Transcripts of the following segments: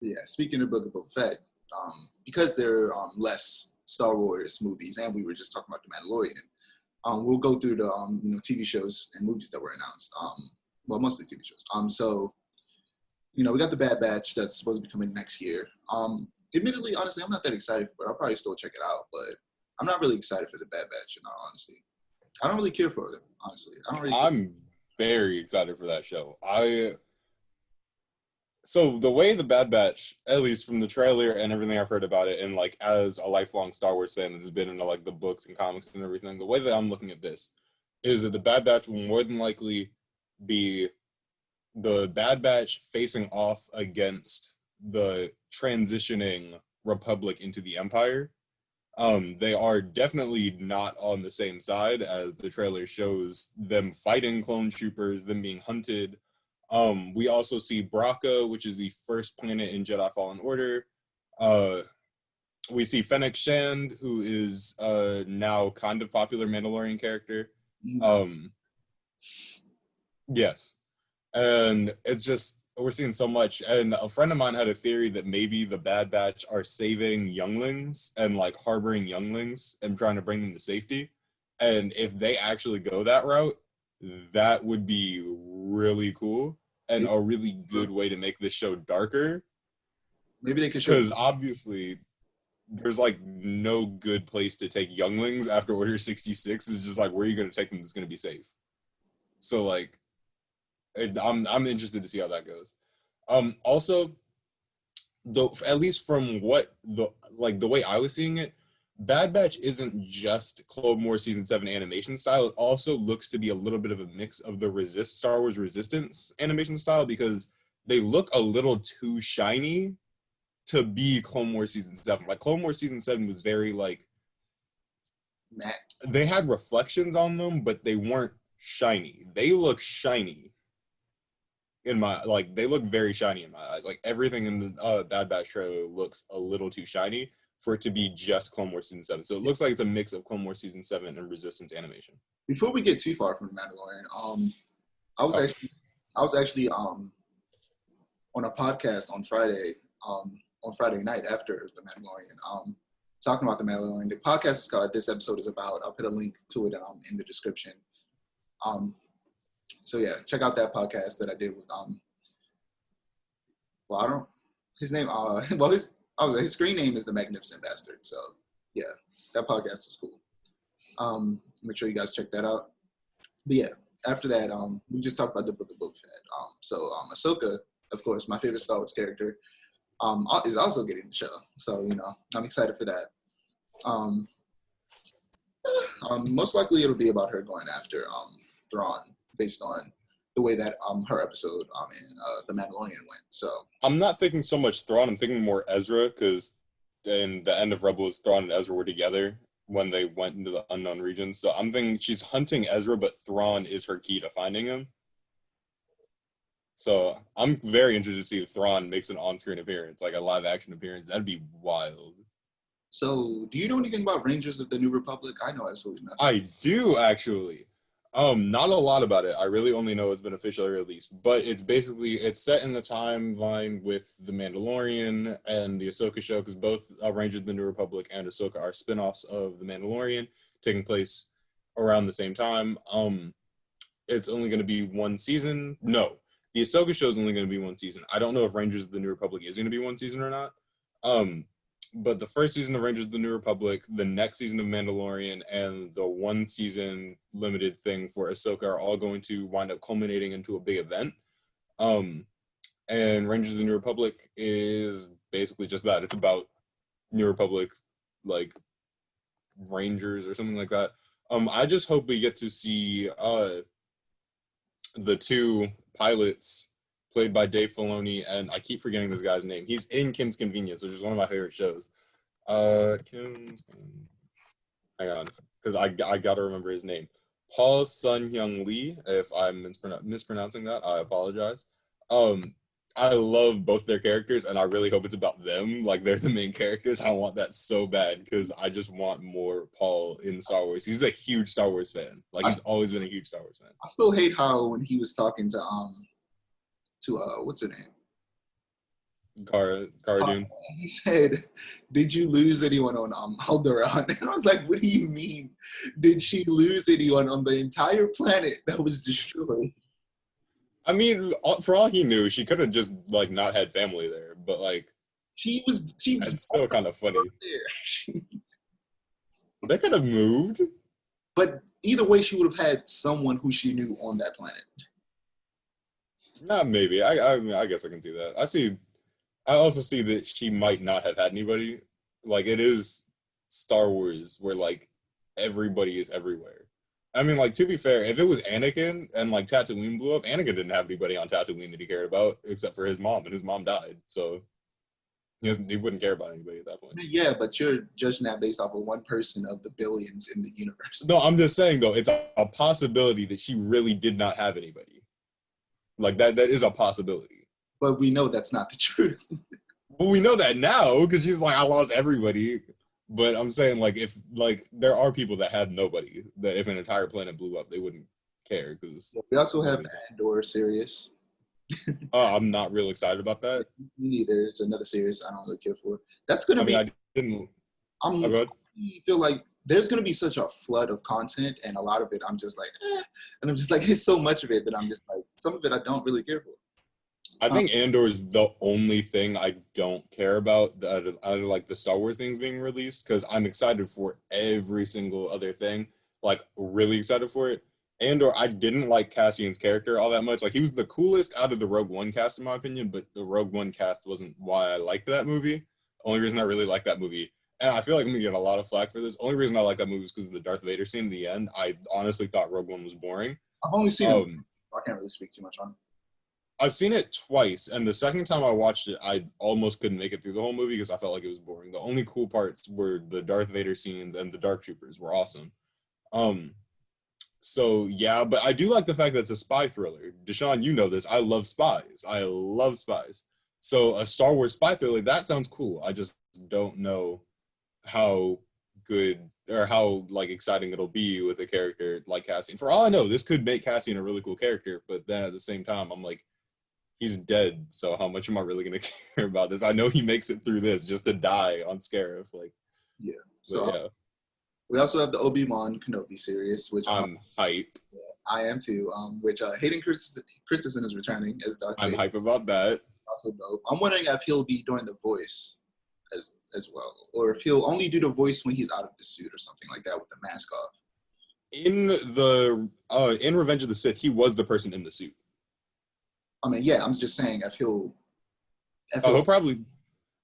Yeah, speaking of Book of Boba Fett, because there are less Star Wars movies, and we were just talking about The Mandalorian, we'll go through the TV shows and movies that were announced. Well, mostly TV shows. So we got the Bad Batch that's supposed to be coming next year. Admittedly, honestly, I'm not that excited for it. I'll probably still check it out, but I'm not really excited for the Bad Batch. In all honesty, I don't really care for them. Honestly, I don't really. I'm very excited for that show. So the way the Bad Batch, at least from the trailer and everything I've heard about it, and like as a lifelong Star Wars fan that has been into like the books and comics and everything, the way that I'm looking at this is that the Bad Batch will more than likely be the Bad Batch facing off against the transitioning Republic into the Empire. They are definitely not on the same side, as the trailer shows them fighting clone troopers, them being hunted. We also see Braca, which is the first planet in Jedi Fallen Order. We see Fennec Shand, who is now kind of popular Mandalorian character. Yes. And it's just, we're seeing so much. And a friend of mine had a theory that maybe the Bad Batch are saving younglings and like harboring younglings and trying to bring them to safety. And if they actually go that route, that would be really cool and a really good way to make this show darker. Maybe they could show, because obviously there's like no good place to take younglings after Order 66. Is just like, where are you going to take them that's going to be safe? So like, I'm interested to see how that goes. Also, though, at least from what the way I was seeing it, Bad Batch isn't just Clone Wars Season 7 animation style. It also looks to be a little bit of a mix of the Star Wars Resistance animation style, because they look a little too shiny to be Clone Wars Season 7. Like, Clone Wars Season 7 was very, like, matte. They had reflections on them, but they weren't shiny. They look shiny. They look very shiny in my eyes. Like, everything in the Bad Batch trailer looks a little too shiny for it to be just Clone Wars Season 7. So it looks like it's a mix of Clone Wars Season 7 and Resistance animation. Before we get too far from The Mandalorian, I was actually on a podcast on Friday night after The Mandalorian, talking about The Mandalorian. The podcast is called This Episode Is About. I'll put a link to it in the description. So yeah, check out that podcast that I did with his screen name is The Magnificent Bastard. So yeah, that podcast was cool. Make sure you guys check that out. But yeah, after that, we just talked about the Book of Boba Fett. So Ahsoka, of course, my favorite Star Wars character, is also getting the show. So I'm excited for that. Most likely it'll be about her going after Thrawn, based on the way that her episode in The Mandalorian went. So I'm not thinking so much Thrawn. I'm thinking more Ezra, because in the end of Rebels, Thrawn and Ezra were together when they went into the unknown regions. So I'm thinking she's hunting Ezra, but Thrawn is her key to finding him. So I'm very interested to see if Thrawn makes an on-screen appearance, like a live-action appearance. That'd be wild. So, do you know anything about Rangers of the New Republic? I know absolutely nothing. I do, actually. Not a lot about it. I really only know it's been officially released, but it's set in the timeline with The Mandalorian and the Ahsoka show, because both Rangers of the New Republic and Ahsoka are spin-offs of The Mandalorian, taking place around the same time. It's only going to be one season. No, the Ahsoka show is only going to be one season. I don't know if Rangers of the New Republic is going to be one season or not. But the first season of Rangers of the New Republic, the next season of Mandalorian, and the one season limited thing for Ahsoka are all going to wind up culminating into a big event. And Rangers of the New Republic is basically just that. It's about New Republic, like, Rangers or something like that. I just hope we get to see the two pilots played by Dave Filoni, and I keep forgetting this guy's name. He's in Kim's Convenience, which is one of my favorite shows. Hang on, because I got to remember his name. Paul Sun-Hyung Lee. If I'm mispronouncing that, I apologize. I love both their characters, and I really hope it's about them. Like, they're the main characters. I want that so bad, because I just want more Paul in Star Wars. He's a huge Star Wars fan. Like, he's always been a huge Star Wars fan. I still hate how when he was talking to what's her name? Uh, Cara Dune. he said, "Did you lose anyone on Alderaan?" And I was like, "What do you mean? Did she lose anyone on the entire planet that was destroyed?" I mean, for all he knew, she could have just like not had family there, but like She was it's still kind of funny. there. They could have moved. But either way, she would have had someone who she knew on that planet. Not maybe. I guess I can see that. I also see that she might not have had anybody. Like it is Star Wars where like everybody is everywhere. I mean, like to be fair, if it was Anakin and like Tatooine blew up, Anakin didn't have anybody on Tatooine that he cared about except for his mom, and his mom died. So he wouldn't care about anybody at that point. Yeah, but you're judging that based off of one person of the billions in the universe. No, I'm just saying though, it's a possibility that she really did not have anybody. Like that is a possibility. But we know that's not the truth. Well, we know that now because she's like, I lost everybody. But I'm saying, like, if like there are people that have nobody, that if an entire planet blew up, they wouldn't care because We also have Andor series. I'm not real excited about that. Me neither. It's another series I don't really care for. That's gonna I mean, be. I didn't. I'm. Oh, I feel like there's gonna be such a flood of content, and a lot of it I'm just like, and I'm just like, it's so much of it that I'm just like, some of it I don't really care for. I think Andor is the only thing I don't care about out of like the Star Wars things being released because I'm excited for every single other thing. Like, really excited for it. Andor, I didn't like Cassian's character all that much. Like, he was the coolest out of the Rogue One cast, in my opinion, but the Rogue One cast wasn't why I liked that movie. Only reason I really liked that movie, and I feel like I'm gonna get a lot of flack for this. Only reason I like that movie is because of the Darth Vader scene at the end. I honestly thought Rogue One was boring. I've only seen it. I can't really speak too much on it. I've seen it twice, and the second time I watched it, I almost couldn't make it through the whole movie because I felt like it was boring. The only cool parts were the Darth Vader scenes and the Dark Troopers were awesome. So yeah, but I do like the fact that it's a spy thriller. Deshaun, you know this. I love spies. I love spies. So a Star Wars spy thriller, that sounds cool. I just don't know how good or how like exciting it'll be with a character like Cassian. For all I know, this could make Cassian a really cool character, but then at the same time, I'm like, he's dead, so how much am I really gonna care about this? I know he makes it through this just to die on Scarif. Like, yeah. So yeah. We also have the Obi-Wan Kenobi series, which I'm hype. Yeah, I am too. Which Hayden Christensen is returning as Darth I'm Vader. hype about that. Also dope. I'm wondering if he'll be doing the voice as well, or if he'll only do the voice when he's out of the suit or something like that with the mask off. In Revenge of the Sith, he was the person in the suit. I mean, yeah, I'm just saying if he'll he'll probably.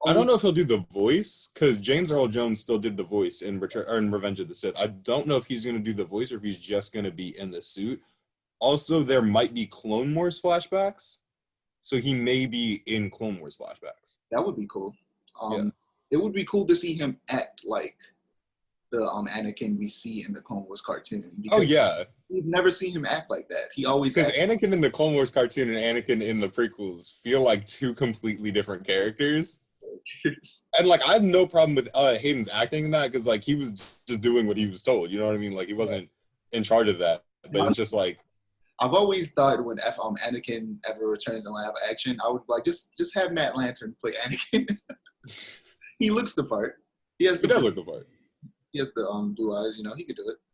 I don't know if he'll do the voice because James Earl Jones still did the voice in Revenge of the Sith. I don't know if he's going to do the voice or if he's just going to be in the suit. Also, there might be Clone Wars flashbacks, so he may be in Clone Wars flashbacks. That would be cool. Yeah. It would be cool to see him act like the Anakin we see in the Clone Wars cartoon. Oh yeah, we've never seen him act like that. He always because Anakin in the Clone Wars cartoon and Anakin in the prequels feel like two completely different characters. And like I have no problem with Hayden's acting in that because like he was just doing what he was told. You know what I mean? Like he wasn't in charge of that. But it's just like I've always thought when Anakin ever returns in live action, I would like just have Matt Lantern play Anakin. He looks the part. He does look the part. He has the blue eyes. You know, he could do it.